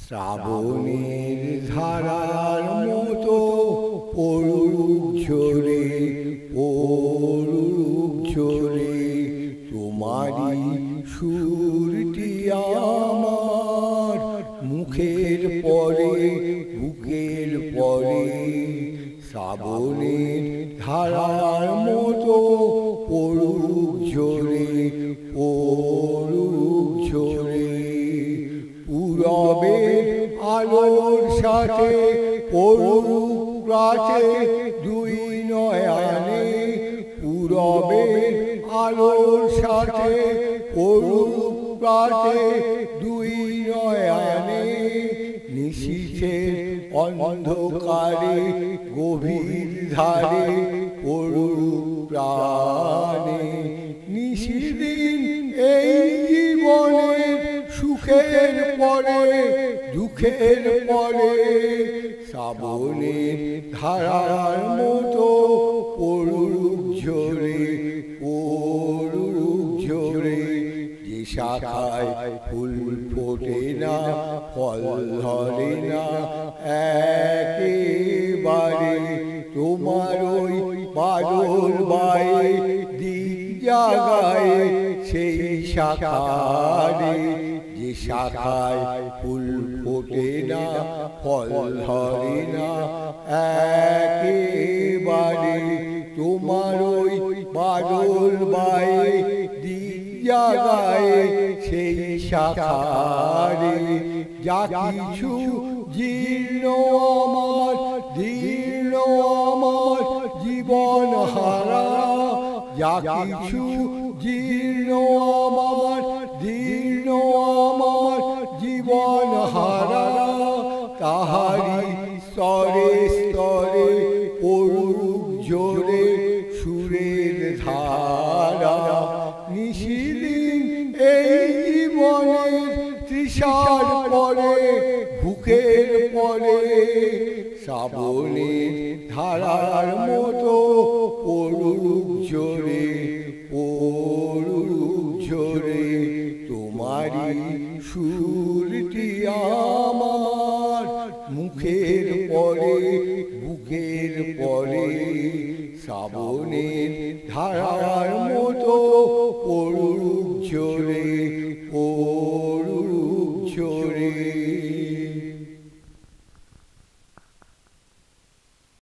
শ্রাবণের ধারার মতো পড়ুক ঝরে, পড়ুক ঝরে তোমারই সুরটি আমার মুখের পরে, বুকের পরে। শ্রাবণের ধারার মতো পড়ুক ঝরে, পড়ুক ঝরে। পূরবের আলোর সাথে পড়ুক রাতে দুই নয়নে, পূরবের আলোর সাথে পড়ুক রাতে দুই নয়নে। নিশীথের অন্ধকারে গভীর ধারে পড়ুক প্রাণে। নিশিদিন এই জীবনের সুখের পরে, দুঃখের পরে। শ্রাবণের ধারার মতো পড়ুক ঝরে, পড়ুক ঝরে। যে শাখায় ফুল ফোটে না, ফল ধরে না একেবারে, তোমার ওই বাদল বায়ে দিক জাগায় সেই শাখারে। যে শাখায় ফুল ফোটে না, ফল ধরে না একেবারে, তোমার ওই বাদল বায়ে দিক জাগায় সেই শাখারে। যা কিছু জীর্ণ আমার, দীর্ণ আমার জীবন হারা। যা কিছু জীর্ণ আমার, দীর্ণ আমার জীবন হারা। তাহারি স্তরে স্তরে পড়ুক ঝরে সুরের ধারা। নিশিদিন এই জীবনের তৃষার পরে, ভুখের পরে। শ্রাবণের ধারার মতো পড়ুক ঝরে, পড়ুক ঝরে তোমারই সুরটি আমার মুখের পরে, বুকের পরে। শ্রাবণের ধারার মতো পড়ুক ঝরে।